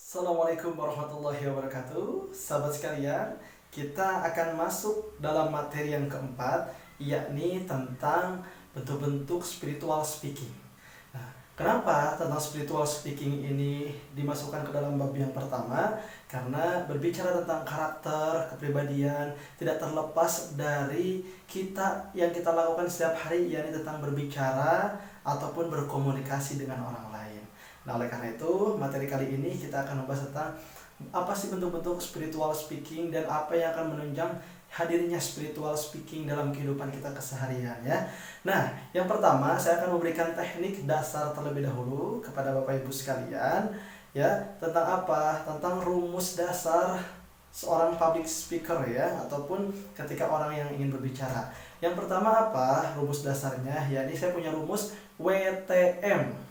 Assalamualaikum warahmatullahi wabarakatuh. Sahabat sekalian, kita akan masuk dalam materi yang keempat, yakni tentang bentuk-bentuk spiritual speaking. Nah, kenapa tentang spiritual speaking ini dimasukkan ke dalam bab yang pertama? Karena berbicara tentang karakter, kepribadian tidak terlepas dari yang kita lakukan setiap hari, yakni tentang berbicara ataupun berkomunikasi dengan orang lain. Nah, oleh karena itu, materi kali ini kita akan membahas tentang apa sih bentuk-bentuk spiritual speaking dan apa yang akan menunjang hadirnya spiritual speaking dalam kehidupan kita keseharian ya. Nah, yang pertama saya akan memberikan teknik dasar terlebih dahulu kepada Bapak Ibu sekalian ya, tentang apa? Tentang rumus dasar seorang public speaker ya, ataupun ketika orang yang ingin berbicara. Yang pertama apa? Rumus dasarnya, yakni saya punya rumus WTM.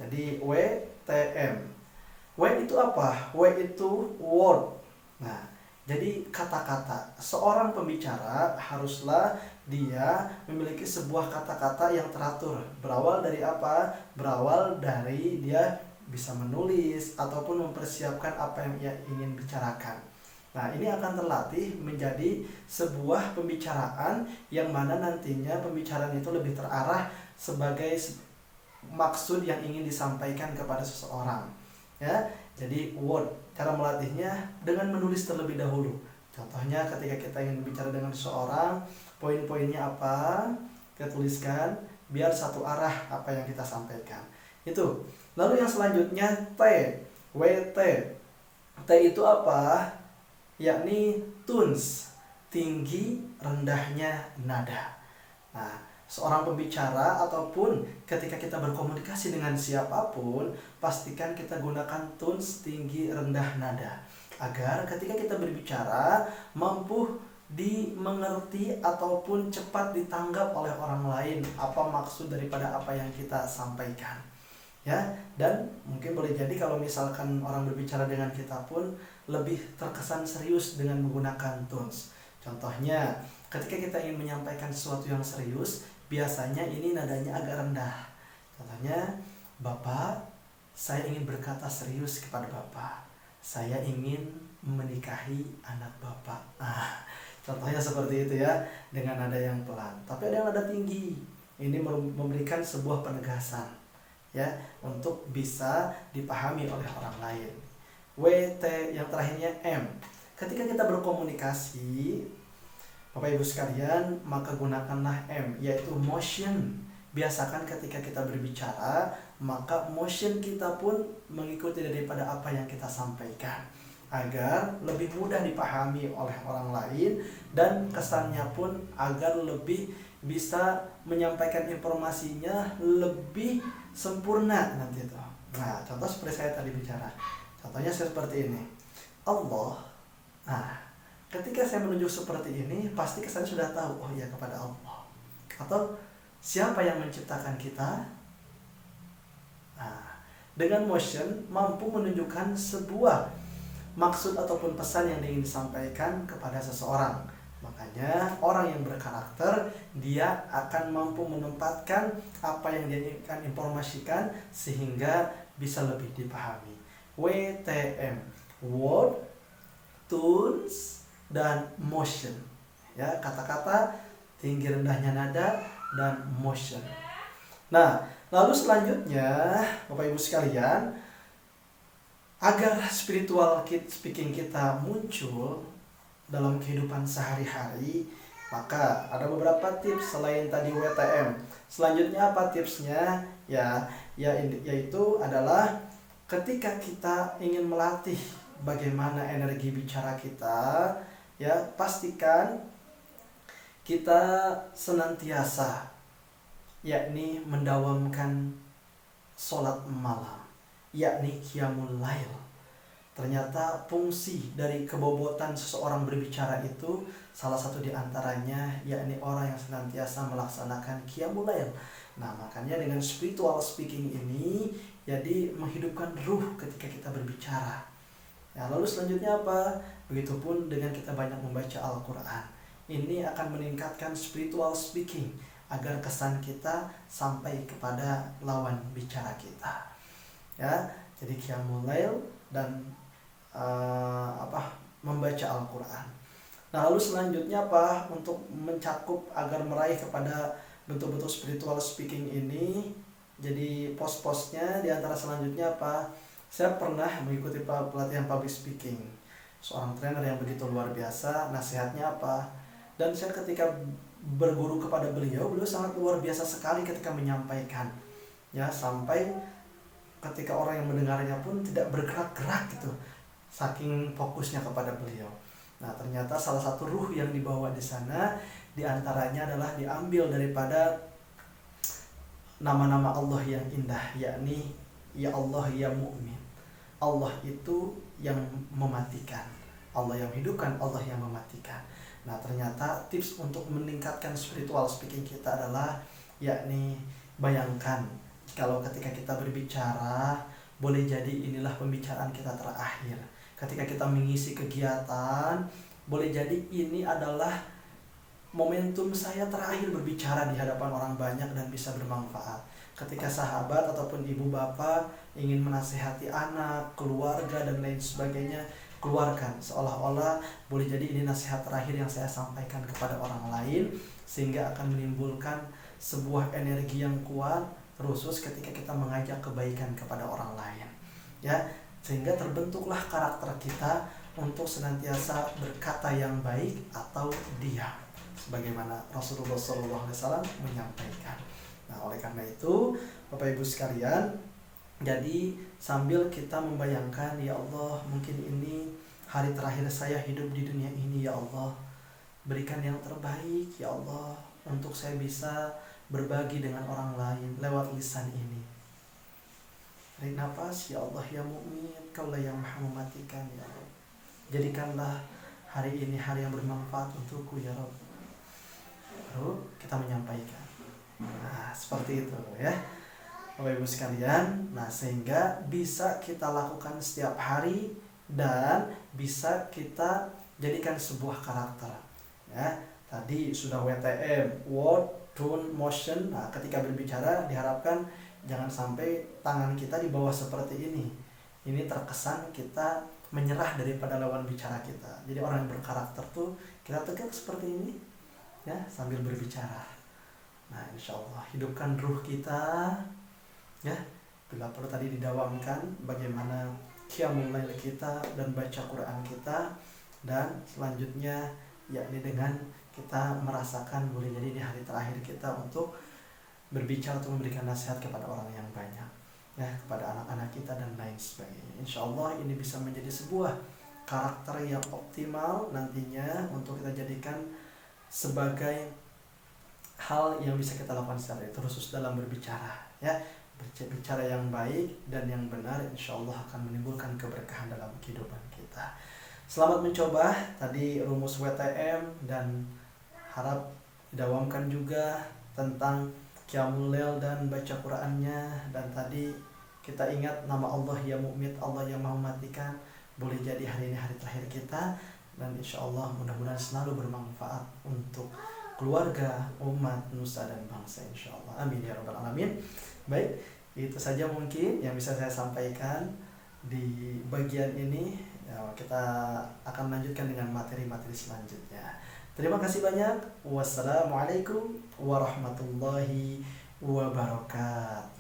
Jadi WTM. W itu apa? W itu word. Nah, jadi kata-kata. Seorang pembicara haruslah dia memiliki sebuah kata-kata yang teratur. Berawal dari apa? Berawal dari dia bisa menulis ataupun mempersiapkan apa yang ia ingin bicarakan. Nah, ini akan terlatih menjadi sebuah pembicaraan yang mana nantinya pembicaraan itu lebih terarah sebagai maksud yang ingin disampaikan kepada seseorang ya. Jadi word, cara melatihnya dengan menulis terlebih dahulu. Contohnya ketika kita ingin berbicara dengan seseorang, poin-poinnya apa kita tuliskan biar satu arah apa yang kita sampaikan itu. Lalu yang selanjutnya T, WT. T itu apa? Yakni tones, tinggi rendahnya nada. Nah, seorang pembicara ataupun ketika kita berkomunikasi dengan siapapun, pastikan kita gunakan tones tinggi rendah nada agar ketika kita berbicara mampu dimengerti ataupun cepat ditanggap oleh orang lain apa maksud daripada apa yang kita sampaikan ya. Dan mungkin boleh jadi kalau misalkan orang berbicara dengan kita pun lebih terkesan serius dengan menggunakan tones. Contohnya ketika kita ingin menyampaikan sesuatu yang serius, biasanya ini nadanya agak rendah. Contohnya, Bapak, saya ingin berkata serius kepada Bapak. Saya ingin menikahi anak Bapak. Nah, contohnya seperti itu ya, dengan nada yang pelan. Tapi ada yang nada tinggi. Ini memberikan sebuah penegasan ya, untuk bisa dipahami oleh orang lain. WT yang terakhirnya M. Ketika kita berkomunikasi, Bapak Ibu sekalian, maka gunakanlah M, yaitu motion. Biasakan ketika kita berbicara, maka motion kita pun mengikuti daripada apa yang kita sampaikan agar lebih mudah dipahami oleh orang lain dan kesannya pun agar lebih bisa menyampaikan informasinya lebih sempurna nanti itu. Nah, contoh seperti saya tadi bicara. Contohnya seperti ini. Allah. Nah, ketika saya menunjuk seperti ini, pasti kesannya sudah tahu, oh ya, kepada Allah. Atau siapa yang menciptakan kita? Nah, dengan motion mampu menunjukkan sebuah maksud ataupun pesan yang ingin disampaikan kepada seseorang. Makanya orang yang berkarakter, dia akan mampu menempatkan apa yang dia ingin informasikan sehingga bisa lebih dipahami. WTM, word, tones, dan motion ya, kata-kata, tinggi rendahnya nada, dan motion. Nah, lalu selanjutnya Bapak Ibu sekalian, agar spiritual speaking kita muncul dalam kehidupan sehari-hari, maka ada beberapa tips selain tadi WTM. Selanjutnya apa tipsnya? Yaitu adalah ketika kita ingin melatih bagaimana energi bicara kita, ya, pastikan kita senantiasa yakni mendawamkan sholat malam, yakni qiyamul lail. Ternyata fungsi dari kebobotan seseorang berbicara itu salah satu diantaranya yakni orang yang senantiasa melaksanakan qiyamul lail. Nah, makanya dengan spiritual speaking ini jadi menghidupkan ruh ketika kita berbicara. Nah, lalu selanjutnya apa? Begitupun dengan kita banyak membaca Al-Quran. Ini akan meningkatkan spiritual speaking agar kesan kita sampai kepada lawan bicara kita. Ya, jadi qiyamul lail dan membaca Al-Quran. Nah, lalu selanjutnya apa? Untuk mencakup agar meraih kepada bentuk-bentuk spiritual speaking ini, jadi pos-posnya di antara selanjutnya apa? Saya pernah mengikuti pelatihan public speaking. Seorang trainer yang begitu luar biasa, nasihatnya apa? Dan saya ketika berguru kepada beliau sangat luar biasa sekali ketika menyampaikan. Ya, sampai ketika orang yang mendengarnya pun tidak bergerak-gerak gitu, saking fokusnya kepada beliau. Nah, ternyata salah satu ruh yang dibawa di sana diantaranya adalah diambil daripada nama-nama Allah yang indah, yakni Ya Allah Ya Mu'min. Allah itu yang mematikan, Allah yang hidupkan, Allah yang mematikan. Nah, ternyata tips untuk meningkatkan spiritual speaking kita adalah yakni bayangkan kalau ketika kita berbicara, boleh jadi inilah pembicaraan kita terakhir. Ketika kita mengisi kegiatan, boleh jadi ini adalah momentum saya terakhir berbicara di hadapan orang banyak dan bisa bermanfaat. Ketika sahabat ataupun ibu bapak ingin menasihati anak, keluarga dan lain sebagainya, keluarkan, seolah-olah boleh jadi ini nasihat terakhir yang saya sampaikan kepada orang lain, sehingga akan menimbulkan sebuah energi yang kuat, khusus ketika kita mengajak kebaikan kepada orang lain, ya, sehingga terbentuklah karakter kita untuk senantiasa berkata yang baik atau diam, sebagaimana Rasulullah SAW menyampaikan. Nah, oleh karena itu, Bapak Ibu sekalian, jadi sambil kita membayangkan, ya Allah, mungkin ini hari terakhir saya hidup di dunia ini, ya Allah, berikan yang terbaik, ya Allah, untuk saya bisa berbagi dengan orang lain lewat lisan ini. Tarik nafas, ya Allah Ya Mu'min, Kaulah yang Maha mematikan, ya Allah. Jadikanlah hari ini hari yang bermanfaat untukku, ya Rabb. Lalu kita menyampaikan. Nah, seperti itu ya, Bapak Ibu sekalian. Nah, sehingga bisa kita lakukan setiap hari dan bisa kita jadikan sebuah karakter. Ya, tadi sudah WTM, word, tone, motion. Nah, ketika berbicara diharapkan jangan sampai tangan kita di bawah seperti ini. Ini terkesan kita menyerah daripada lawan bicara kita. Jadi orang yang berkarakter tuh kita tegak seperti ini, ya, sambil berbicara. Nah, insya Allah hidupkan ruh kita, ya. Bila perlu tadi didawamkan bagaimana qiyamul lail kita dan baca Quran kita, dan selanjutnya yakni dengan kita merasakan boleh jadi di hari terakhir kita untuk berbicara atau memberikan nasihat kepada orang yang banyak, ya, kepada anak-anak kita dan lain sebagainya. Insya Allah ini bisa menjadi sebuah karakter yang optimal nantinya untuk kita jadikan sebagai hal yang bisa kita lakukan secara khusus dalam berbicara, ya. Berbicara yang baik dan yang benar insya Allah akan menimbulkan keberkahan dalam kehidupan kita. Selamat mencoba tadi rumus WTM, dan harap didawamkan juga tentang Qiyamul Lail dan baca Qurannya. Dan tadi kita ingat nama Allah Ya Mu'min, Allah yang Maha mematikan. Boleh jadi hari ini hari terakhir kita, dan insya Allah mudah-mudahan selalu bermanfaat untuk keluarga, umat, nusa dan bangsa insya Allah. Amin ya rabbal alamin. Baik, itu saja mungkin yang bisa saya sampaikan di bagian ini. Ya, kita akan lanjutkan dengan materi-materi selanjutnya. Terima kasih banyak. Wassalamualaikum warahmatullahi wabarakatuh.